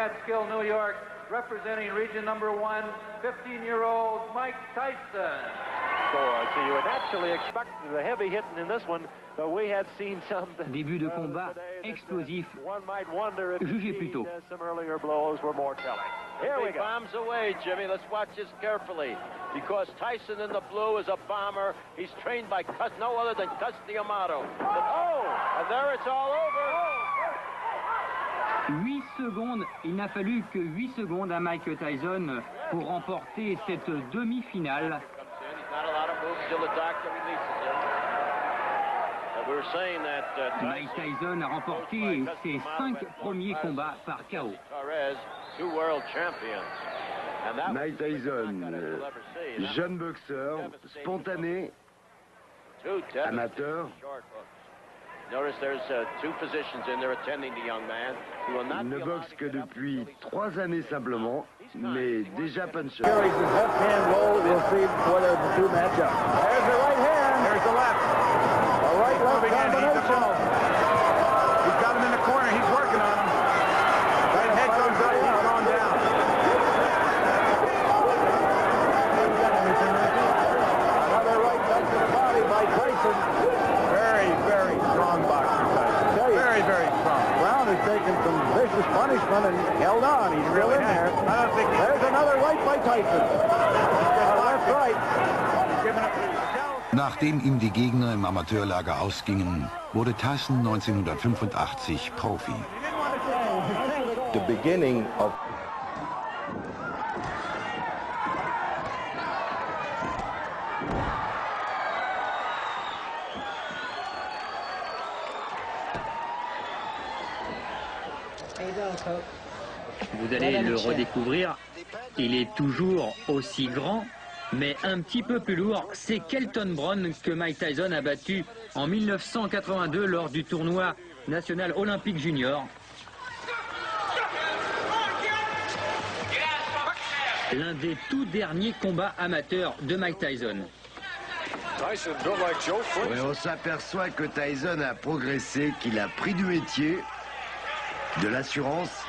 Catskill, New York, representing region number 1, 15-year-old Mike Tyson. So you would naturally expect the heavy hitting in this one, but we have seen some. Début de combat explosif, jugé plus tôt. Some earlier blows were more telling. Here we go. Bombs away, Jimmy. Let's watch this carefully, because Tyson in the blue is a bomber. He's trained by no other than Amato. And there it's all over. 8 secondes, il n'a fallu que 8 secondes à Mike Tyson pour remporter cette demi-finale. Mike Tyson a remporté ses 5 premiers combats par KO. Mike Tyson, jeune boxeur, spontané, amateur. Il ne boxe que depuis 3 années simplement, mais déjà puncher. Carries his left hand low. We'll see whether the two match up. There's the right hand. There's the left. A right-left combination. He's got him in the corner. He's working on him. Right head goes up. He's gone down. Another right back to the body by Tyson. Very, very strong boxer, Tyson. Very, very strong. Brown has taken some vicious punishment and held on. He's still in there. I don't think There's another right by Tyson. Left right. Nachdem ihm die Gegner im Amateurlager ausgingen, wurde Tyson 1985 Profi. The beginning of Vous allez le redécouvrir, il est toujours aussi grand, mais un petit peu plus lourd. C'est Kelton Brown que Mike Tyson a battu en 1982 lors du tournoi national olympique junior. L'un des tout derniers combats amateurs de Mike Tyson. Ouais, on s'aperçoit que Tyson a progressé, qu'il a pris du métier, de l'assurance.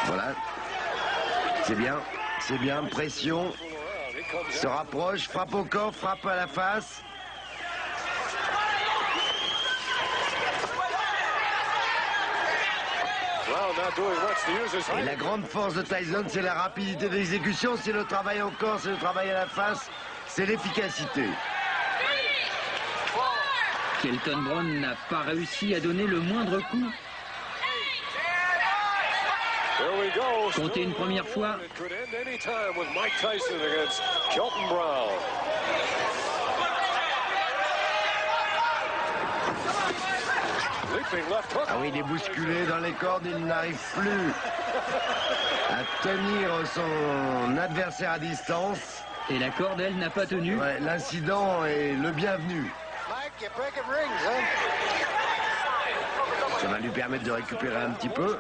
Voilà, c'est bien, pression, se rapproche, frappe au corps, frappe à la face. Et la grande force de Tyson, c'est la rapidité d'exécution, c'est le travail au corps, c'est le travail à la face, c'est l'efficacité. Kelton Brown n'a pas réussi à donner le moindre coup. Comptez une première fois. Ah oui, il est bousculé dans les cordes, il n'arrive plus à tenir son adversaire à distance. Et la corde, elle, n'a pas tenu. Ouais, l'incident est le bienvenu. Ça va lui permettre de récupérer un petit peu.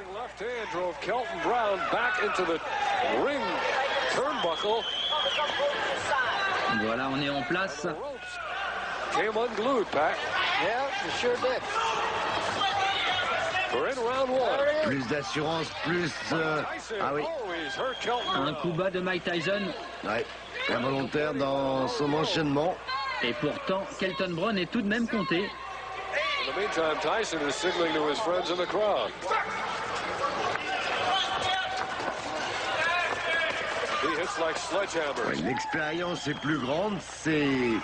Voilà, on est en place. Plus d'assurance, plus... Ah oui. Un coup bas de Mike Tyson. Ouais, involontaire dans son enchaînement. Et pourtant, Kelton Brown est tout de même compté. Ouais, l'expérience est plus grande, c'est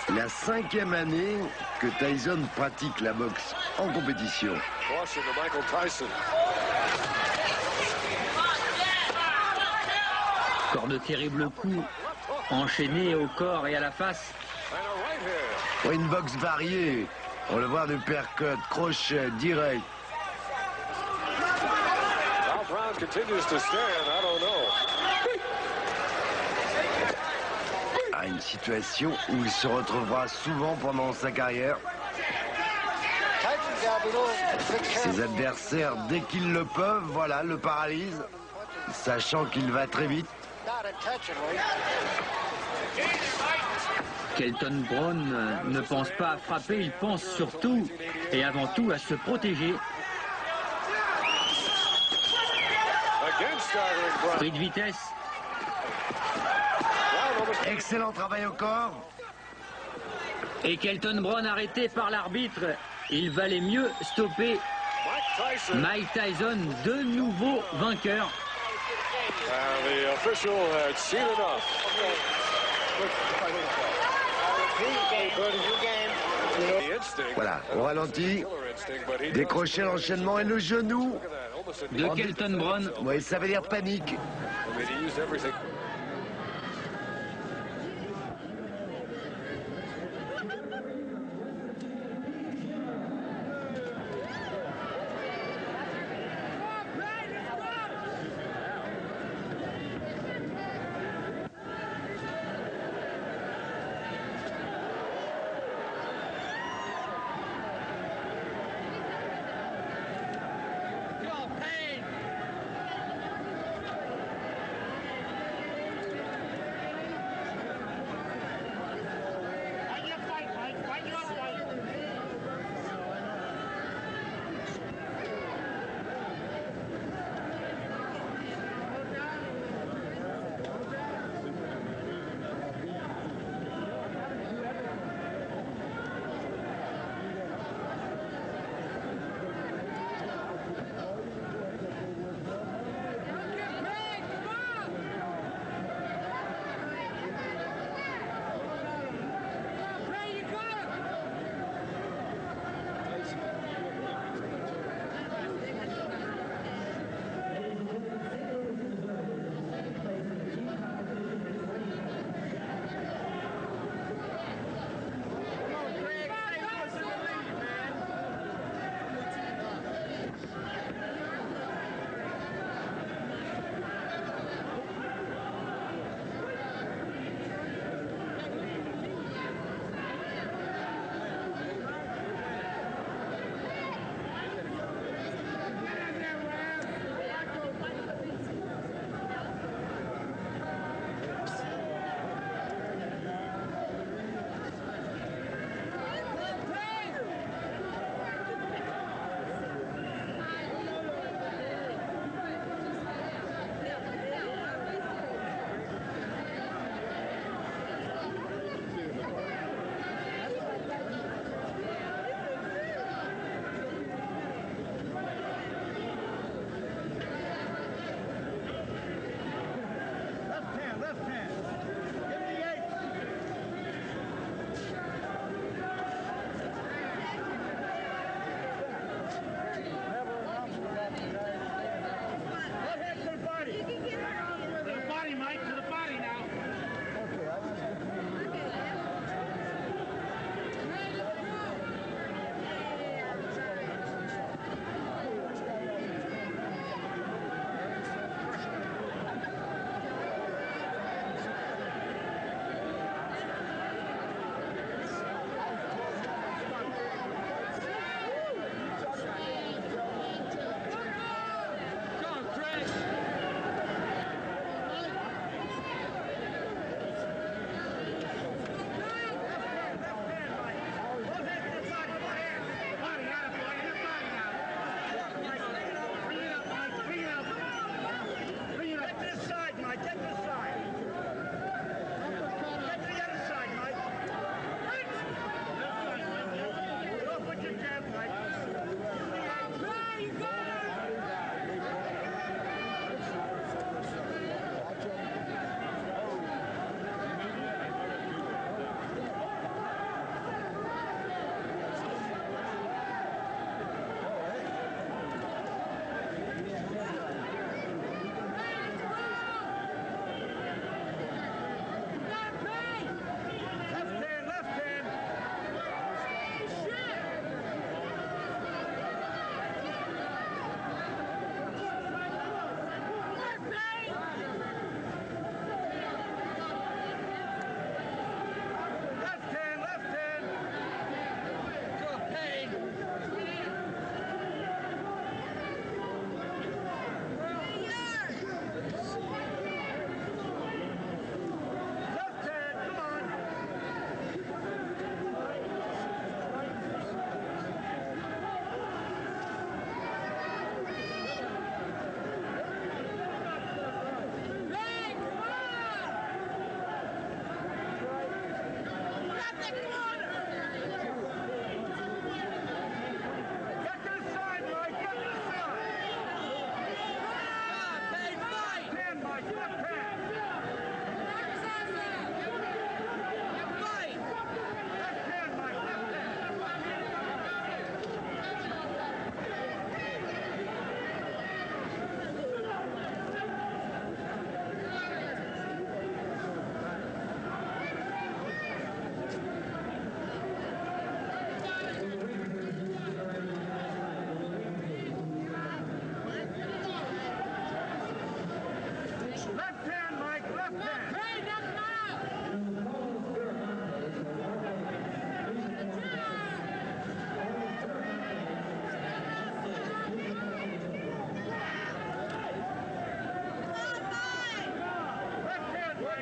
la 5e année que Tyson pratique la boxe en compétition. Encore de terribles coups enchaînés au corps et à la face. Ouais, une boxe variée. On le voit de uppercut, crochet, direct. À une situation où il se retrouvera souvent pendant sa carrière. Ses adversaires, dès qu'ils le peuvent, voilà, le paralysent, sachant qu'il va très vite. Kelton Brown ne pense pas à frapper, il pense surtout et avant tout à se protéger. Sprint de vitesse. Excellent travail au corps. Et Kelton Brown arrêté par l'arbitre. Il valait mieux stopper Mike Tyson, de nouveau vainqueur. Voilà, au ralenti, décrocher l'enchaînement et le genou De Kelton Brown. Oui, ça veut dire panique.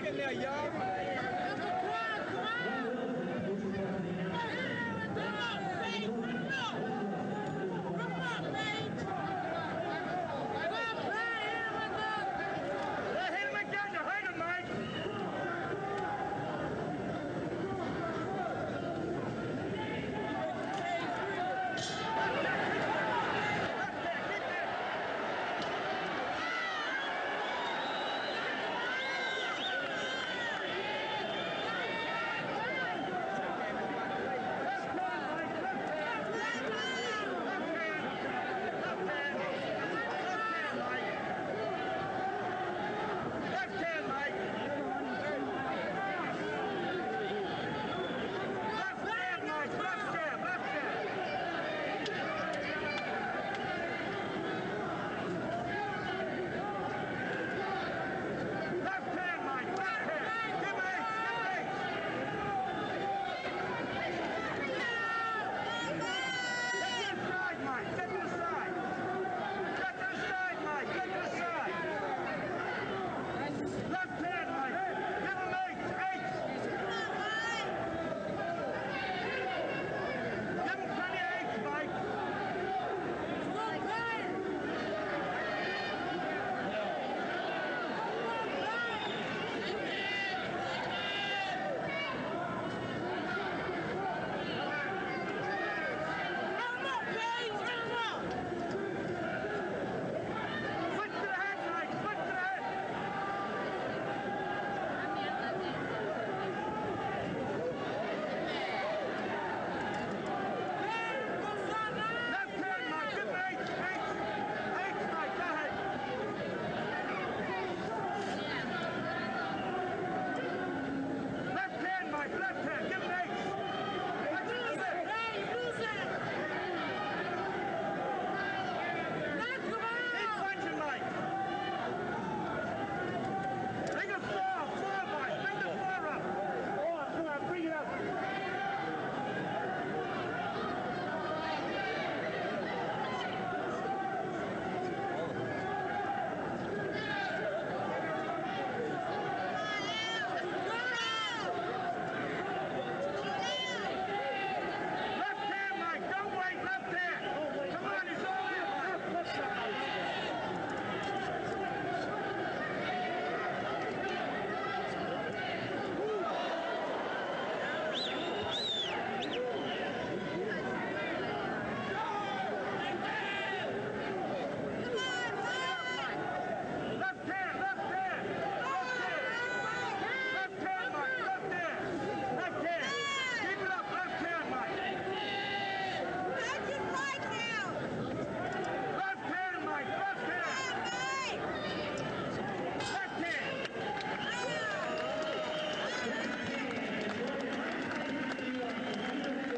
in there, y'all.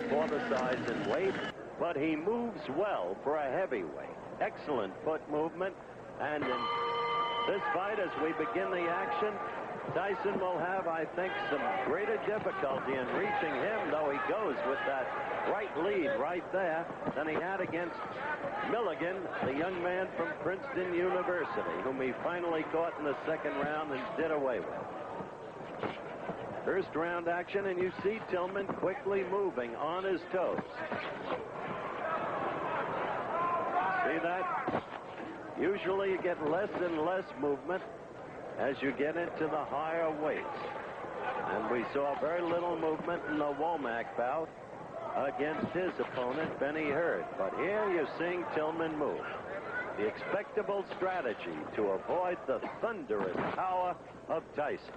For the size and weight, but he moves well for a heavyweight. Excellent foot movement, and in this fight, as we begin the action, Tyson will have, I think, some greater difficulty in reaching him, though he goes with that right lead right there, than he had against Milligan, the young man from Princeton University, whom he finally caught in the second round and did away with. First round action, and you see Tillman quickly moving on his toes. See that? Usually you get less and less movement as you get into the higher weights. And we saw very little movement in the Womack bout against his opponent, Benny Hurd. But here you're seeing Tillman move. The expectable strategy to avoid the thunderous power of Tyson.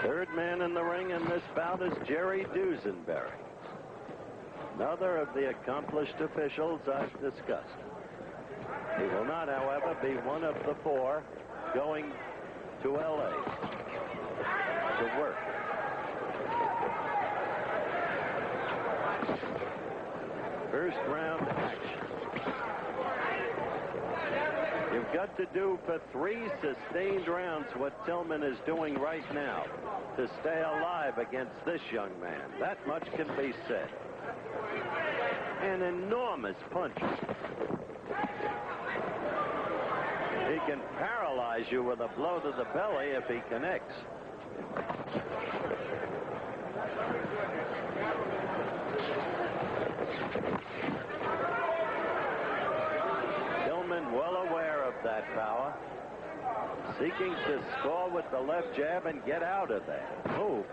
Third man in the ring in this bout is Jerry Dusenberry, another of the accomplished officials I've discussed. He will not, however, be one of the four going to L.A. to work. First round action. You've got to do for 3 sustained rounds what Tillman is doing right now to stay alive against this young man. That much can be said. An enormous punch. He can paralyze you with a blow to the belly if he connects. Tillman well aware of that power. Seeking to score with the left jab and get out of there.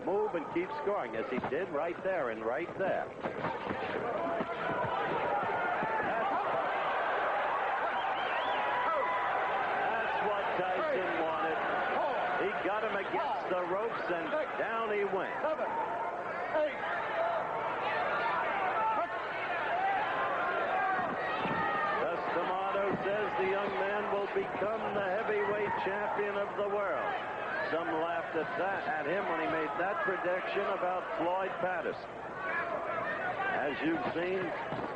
Move, and keep scoring as he did right there and right there. That's what Tyson wanted. He got him against the ropes and down he went. D'Amato says the young man will become the heavyweight champion of the world. Some laughed at him when he made that prediction about Floyd Patterson. As you've seen,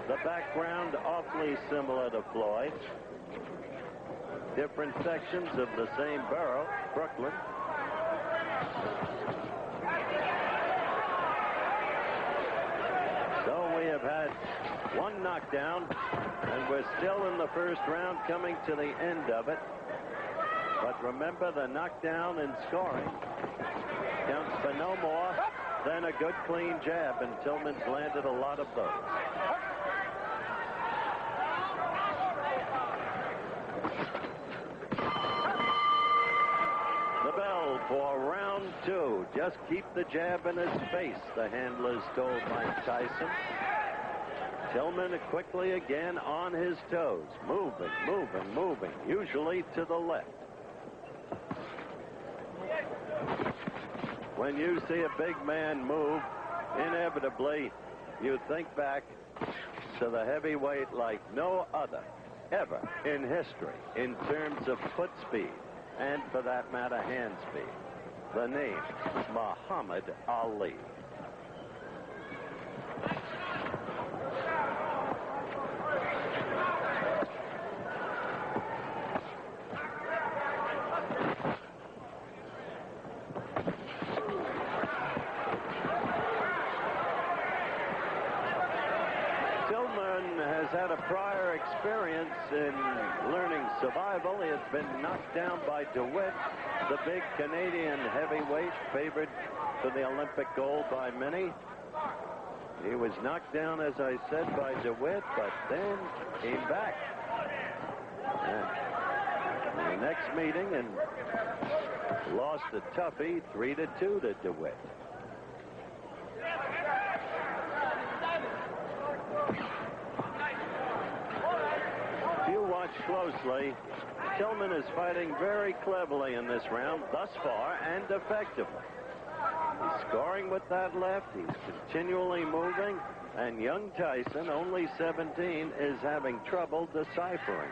the background awfully similar to Floyd. Different sections of the same borough, Brooklyn. So we have had one knockdown, and we're still in the first round, coming to the end of it. But remember, the knockdown and scoring counts for no more than a good clean jab, and Tillman's landed a lot of those. The bell for round two. Just keep the jab in his face, the handlers told Mike Tyson. Tillman quickly again on his toes, moving, usually to the left. When you see a big man move, inevitably you think back to the heavyweight like no other ever in history in terms of foot speed and, for that matter, hand speed. The name, Muhammad Ali. Had a prior experience in learning survival. He has been knocked down by DeWitt, the big Canadian heavyweight favored for the Olympic gold by many. He was knocked down, as I said, by DeWitt, but then came back. And the next meeting and lost a toughie 3-2 to DeWitt. Closely, Tillman is fighting very cleverly in this round thus far and effectively. He's scoring with that left. He's continually moving, and young Tyson, only 17, is having trouble deciphering.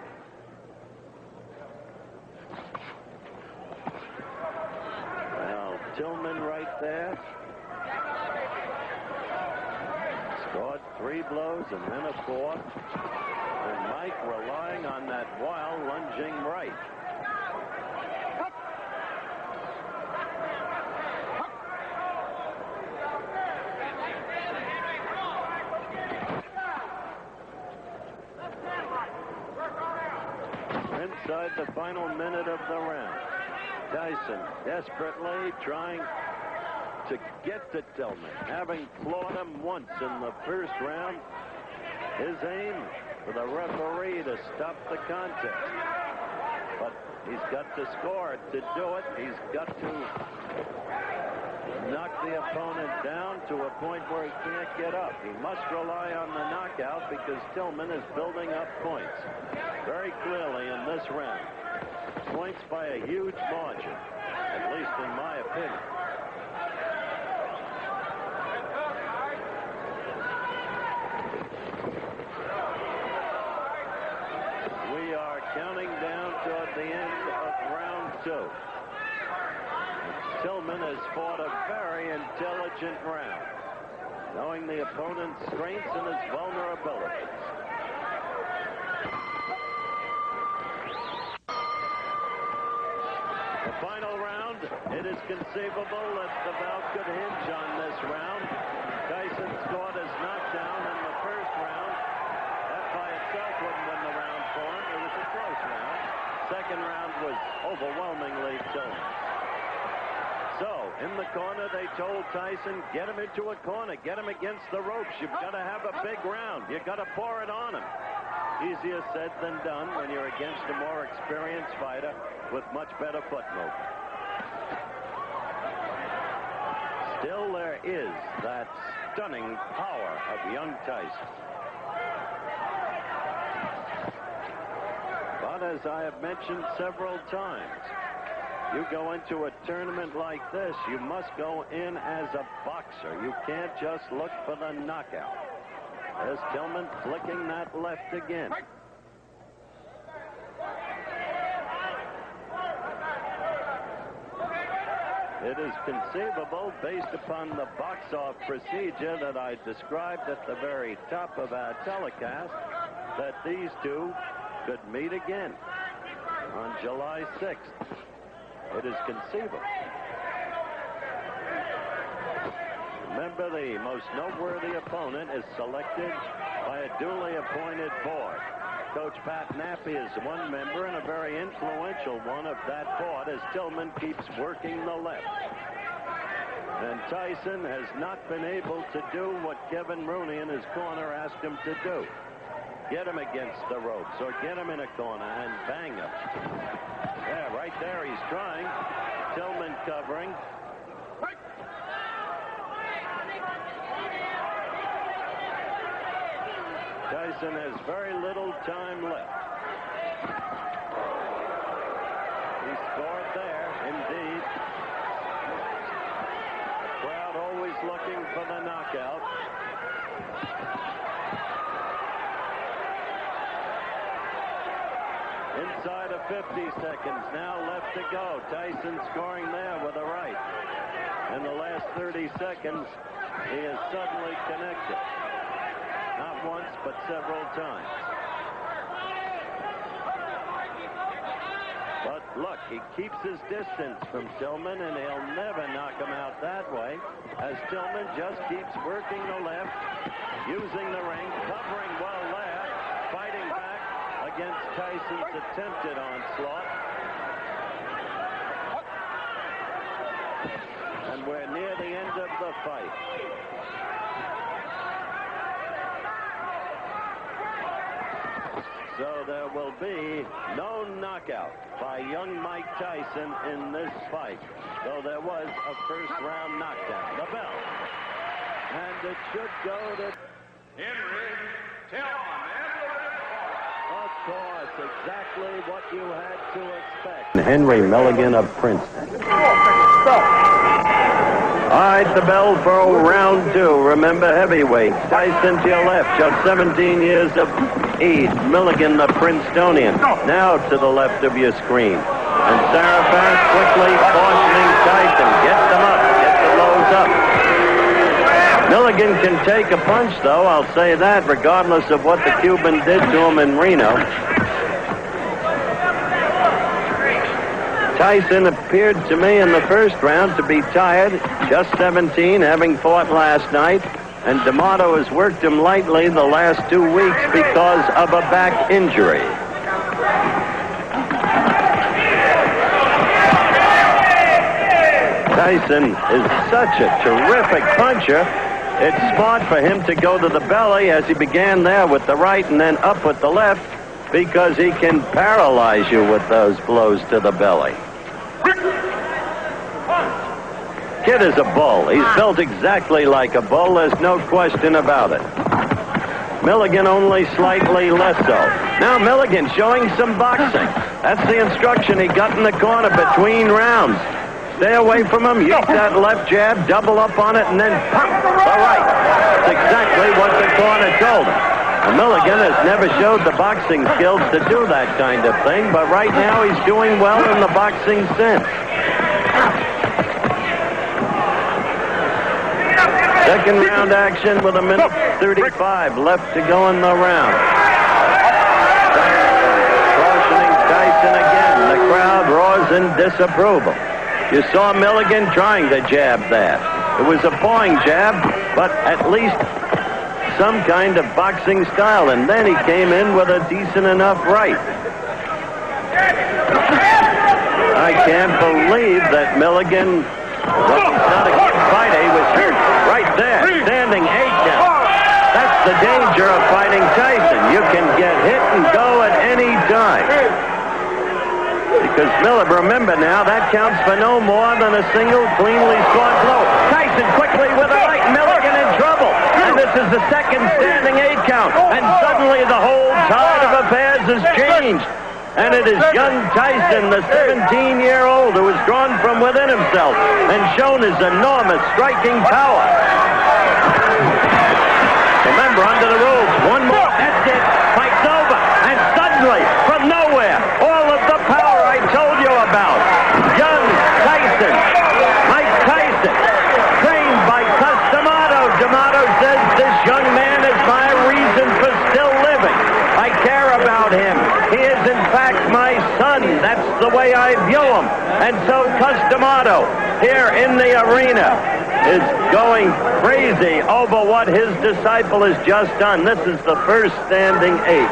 Well, Tillman right there. Scored 3 blows and then a 4th. And Mike relying on that wild lunging right. Inside the final minute of the round, Tyson desperately trying to get to Tillman, having floored him once in the first round. His aim for the referee to stop the contest. But he's got to score to do it. He's got to knock the opponent down to a point where he can't get up. He must rely on the knockout because Tillman is building up points very clearly in this round. Points by a huge margin, at least in my opinion. Counting down toward the end of round 2. Tillman has fought a very intelligent round, knowing the opponent's strengths and his vulnerabilities. The final round, it is conceivable that the bout could hinge on this round. Tyson scored his knockdown in the first round. That by itself wouldn't win the round for him. It was a close round. second round was overwhelmingly Tillman. So, in the corner, they told Tyson, get him into a corner, get him against the ropes. You've got to have a big round. You've got to pour it on him. Easier said than done when you're against a more experienced fighter with much better foot movement. Still, there is that stunning power of young Tyson. But as I have mentioned several times, you go into a tournament like this, you must go in as a boxer. You can't just look for the knockout. There's Tillman flicking that left again. It is conceivable, based upon the box-off procedure that I described at the very top of our telecast, that these two could meet again on July 6th. It is conceivable. Remember, the most noteworthy opponent is selected by a duly appointed board. Coach Pat Nappy is one member and a very influential one of that board as Tillman keeps working the left. And Tyson has not been able to do what Kevin Rooney in his corner asked him to do. Get him against the ropes or get him in a corner and bang him. Yeah, right there he's trying. Tillman covering. Tyson has very little time left. He scored there, indeed. Crowd always looking for the knockout. Inside of 50 seconds now left to go. Tyson scoring there with a right. In the last 30 seconds, he has suddenly connected. Not once, but several times. But look, he keeps his distance from Tillman, and he'll never knock him out that way, as Tillman just keeps working the left, using the ring, covering well there, fighting back against Tyson's attempted onslaught. And we're near the end of the fight. So there will be no knockout by young Mike Tyson in this fight, though there was a first-round knockdown. The bell. And it should go to Henry Tillman. Of course, exactly what you had to expect. Henry Milligan of Princeton. All right, the bell for round two. Remember, heavyweight. Tyson to your left, just 17 years of age. Milligan, the Princetonian. Now to the left of your screen. And Sarafat quickly cautioning Tyson. Get them up. Get the lows up. Milligan can take a punch, though. I'll say that, regardless of what the Cuban did to him in Reno. Tyson appeared to me in the first round to be tired, just 17, having fought last night, and D'Amato has worked him lightly the last 2 weeks because of a back injury. Tyson is such a terrific puncher. It's smart for him to go to the belly as he began there with the right and then up with the left, because he can paralyze you with those blows to the belly. Kid is a bull. He's built exactly like a bull. There's no question about it. Milligan only slightly less so. Now Milligan showing some boxing. That's the instruction he got in the corner between rounds. Stay away from him. Use that left jab, double up on it, and then pump the right. That's exactly what the corner told him. And Milligan has never showed the boxing skills to do that kind of thing, but right now he's doing well in the boxing sense. Second round action with 1:35 left to go in the round. Cautioning Tyson again. The crowd roars in disapproval. You saw Milligan trying to jab there. It was a pawing jab, but at least some kind of boxing style, and then he came in with a decent enough right. I can't believe that Milligan, well, he's not a good fighter. He was hurt right there, standing 8 count. That's the danger of fighting Tyson. You can get hit and go at any time. Because Miller, remember now, that counts for no more than a single cleanly scored blow. Tyson quickly with a right. Milligan in trouble. And this is the second standing 8 count. And suddenly the whole tide of affairs has changed. And it is young Tyson, the 17-year-old, who has drawn from within himself and shown his enormous striking power. Remember, under the rules, one more, that's it, fight's over. And suddenly, from nowhere, all of the power I told you about. Young Tyson, Mike Tyson, trained by D'Amato. D'Amato says, this young man is my reason for still living. I care about him. He is, in fact, my son. That's the way I view him. And so D'Amato, here in the arena, is going crazy over what his disciple has just done. This is the first standing 8.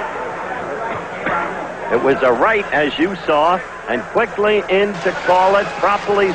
It was a right, as you saw, and quickly in to call it properly.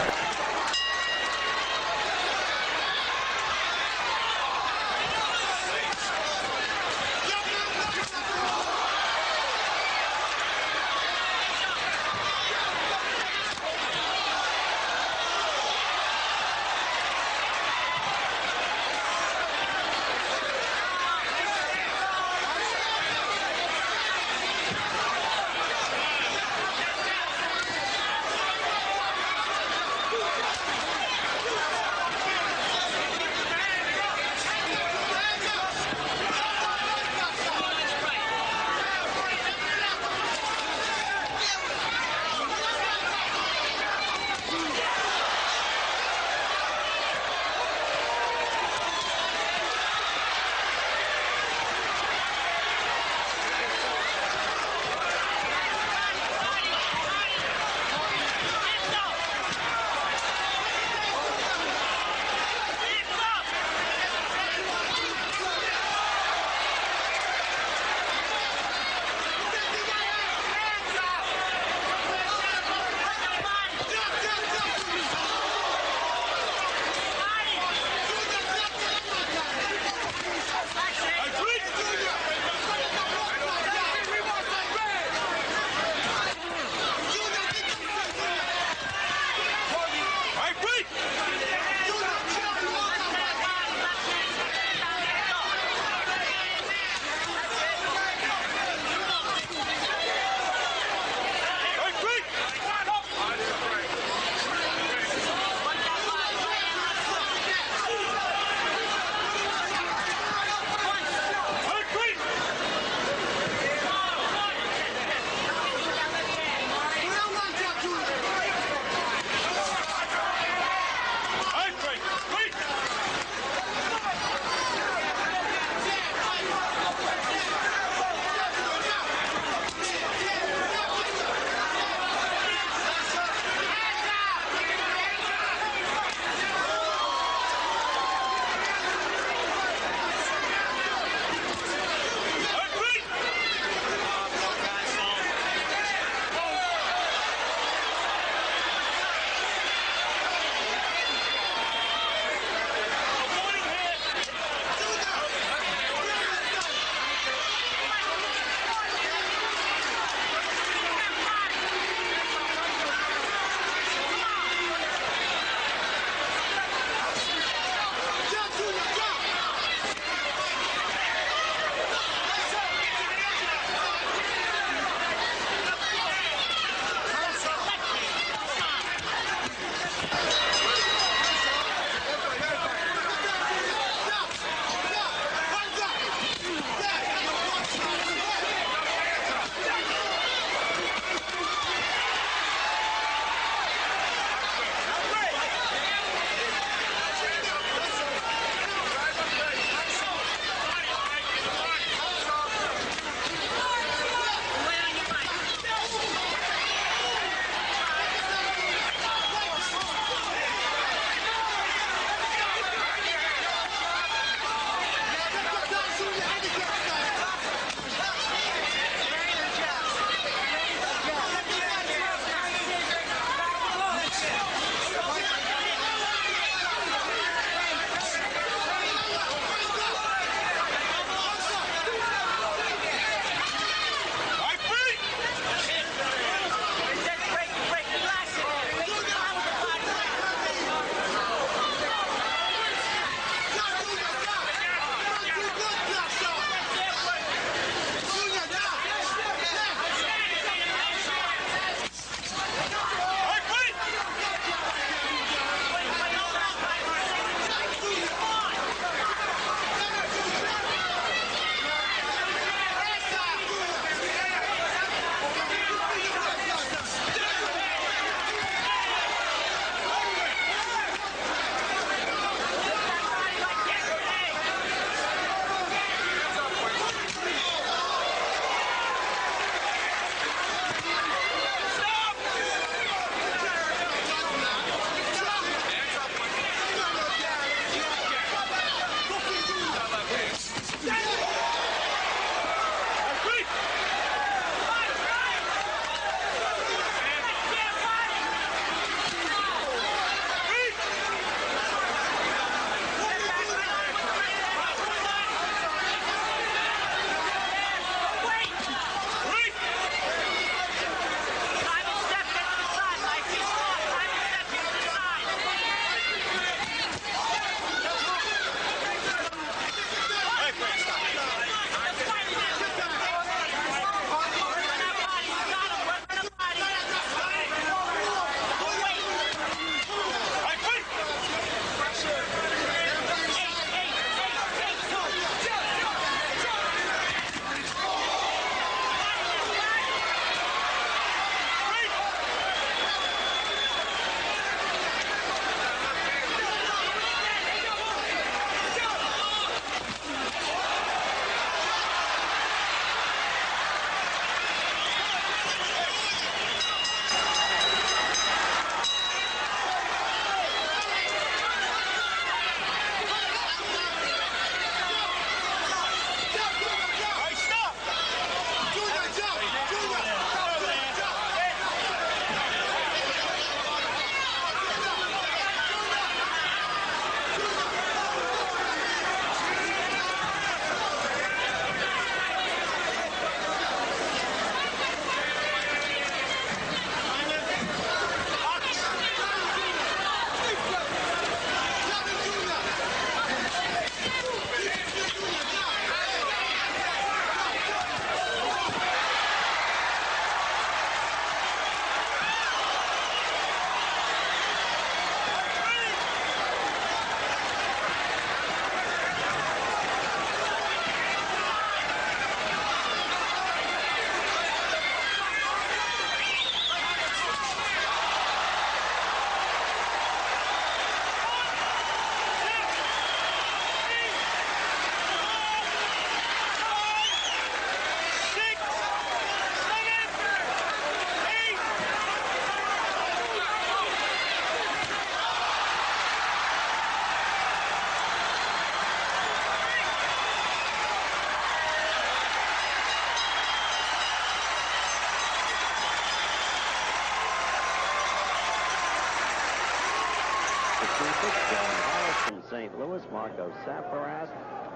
Hollis from St. Louis, Marco Saparas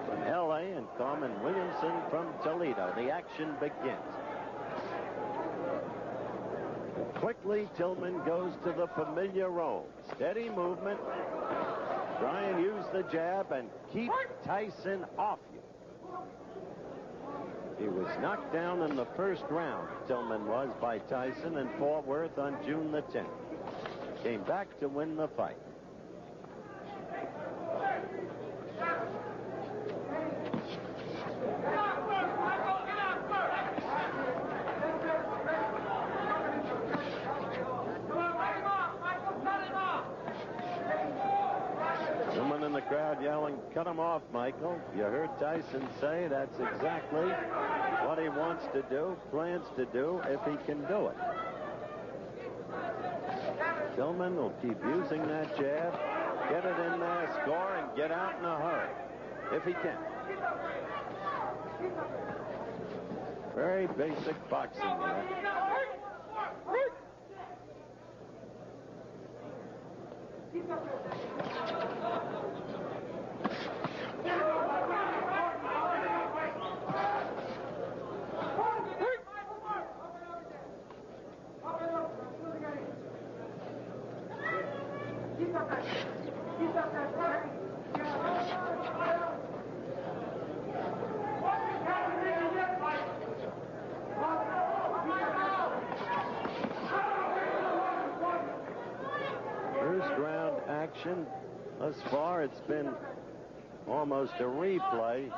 from L.A., and Carmen Williamson from Toledo. The action begins. Quickly, Tillman goes to the familiar role. Steady movement. Try and use the jab and keep Tyson off you. He was knocked down in the first round, Tillman was, by Tyson in Fort Worth on June the 10th. Came back to win the fight. Someone in the crowd yelling, "Cut him off, Michael." You heard Tyson say that's exactly what he wants to do, plans to do, if he can do it. Tillman will keep using that jab, get it in there, score, and get out in a hurry, if he can. Very basic boxing there. First round action. Thus far, it's been almost a replay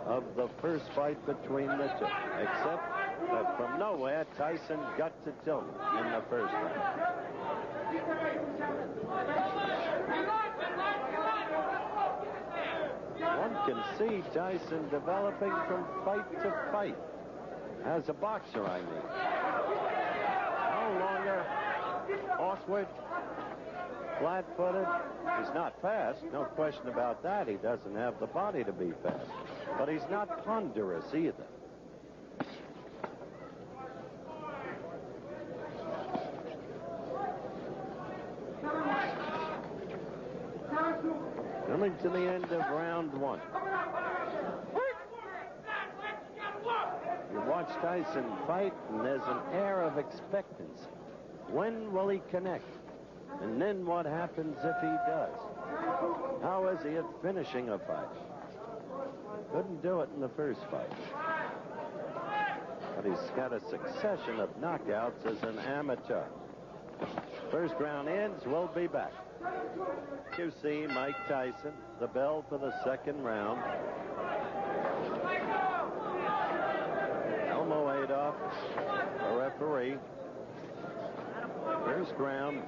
of the first fight between the two, except that from nowhere, Tyson got to Tillman in the first round. One can see Tyson developing from fight to fight. As a boxer, I mean. No longer awkward, flat-footed. He's not fast, no question about that. He doesn't have the body to be fast. But he's not ponderous either. Coming to the end of round one. You watch Tyson fight, and there's an air of expectancy. When will he connect? And then what happens if he does? How is he at finishing a fight? Couldn't do it in the first fight. But he's got a succession of knockouts as an amateur. First round ends. We'll be back. You see Mike Tyson, the bell for the second round. Elmo Adolph, the referee. First round,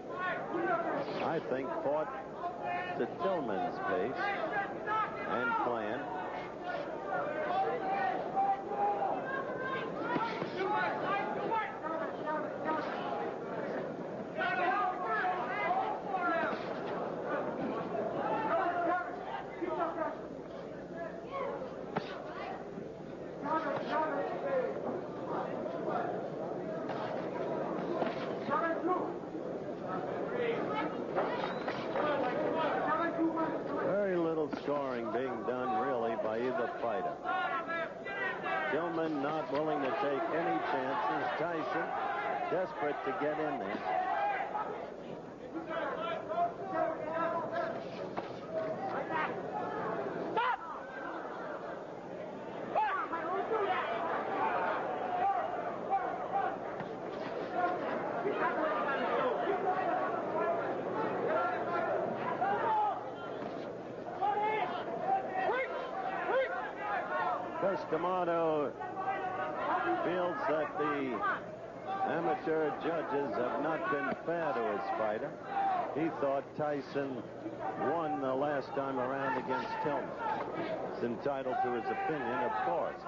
I think, fought to Tillman's pace and plan. Very little scoring being done, really, by either fighter. Tillman not willing to take any chances. Tyson desperate to get in there. D'Amato feels that the amateur judges have not been fair to his fighter. He thought Tyson won the last time around against Tillman. He's entitled to his opinion, of course.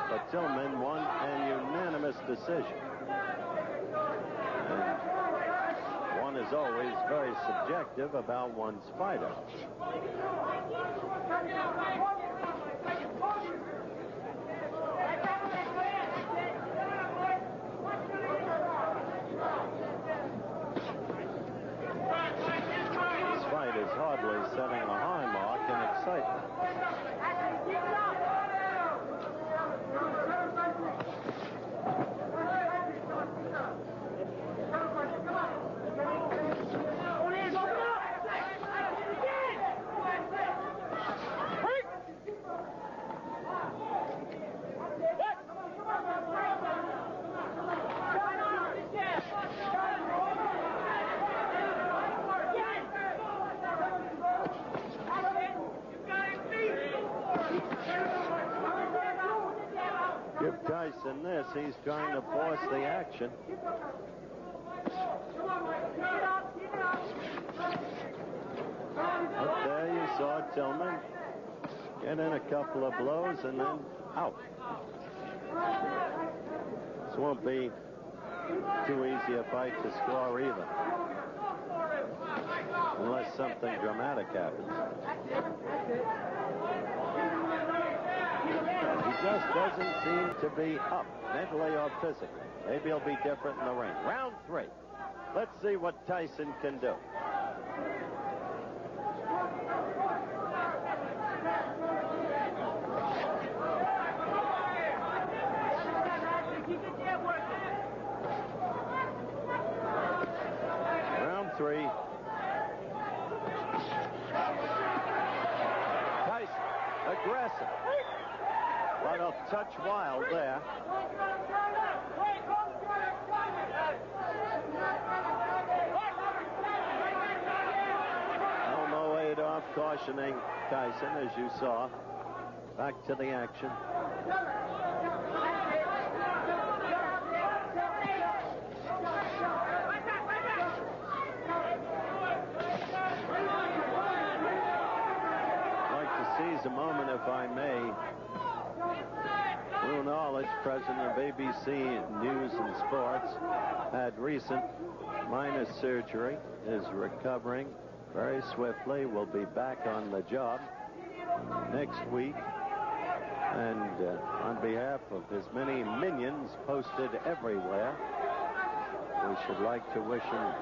But Tillman won an unanimous decision. And one is always very subjective about one's fighter. Give Tyson this. He's trying to force the action. But there you saw Tillman get in a couple of blows and then out. This won't be too easy a fight to score either, unless something dramatic happens. He just doesn't seem to be up, mentally or physically. Maybe he'll be different in the ring. Round 3. Let's see what Tyson can do. Round 3. Tyson, aggressive. But a touch wild there. Elmo laid off, cautioning Tyson, as you saw. Back to the action. I'd like to seize a moment, if I may. Lou Knowledge, president of ABC News and Sports, had recent minor surgery, is recovering very swiftly, will be back on the job next week. And on behalf of his many minions posted everywhere, we should like to wish him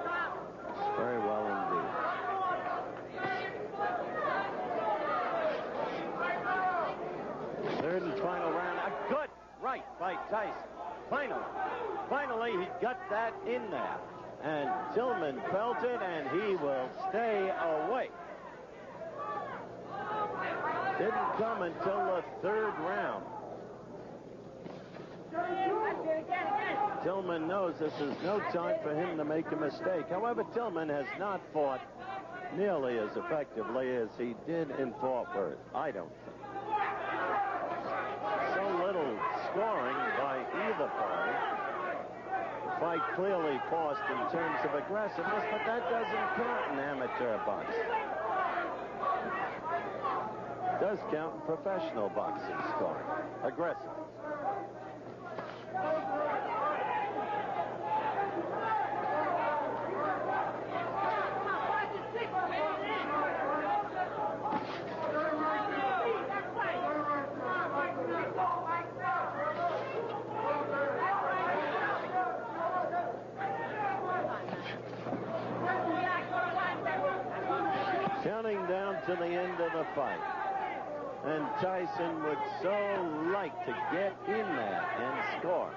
very well indeed. Third and final round. A good right by Tyson. Finally, he got that in there. And Tillman felt it, and he will stay away. Didn't come until the 3rd round. Tillman knows this is no time for him to make a mistake. However, Tillman has not fought nearly as effectively as he did in Fort Worth, I don't think. So little scoring by either party. The fight clearly forced in terms of aggressiveness, but that doesn't count in amateur boxing. It does count in professional boxing scoring. Aggressive. Counting down to the end of the fight. And Tyson would so like to get in there and score.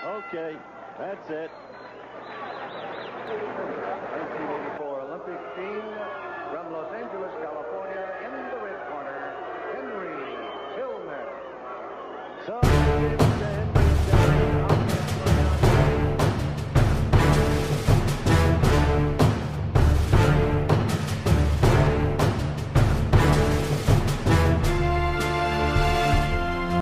Okay, that's it. 1984 Olympic team.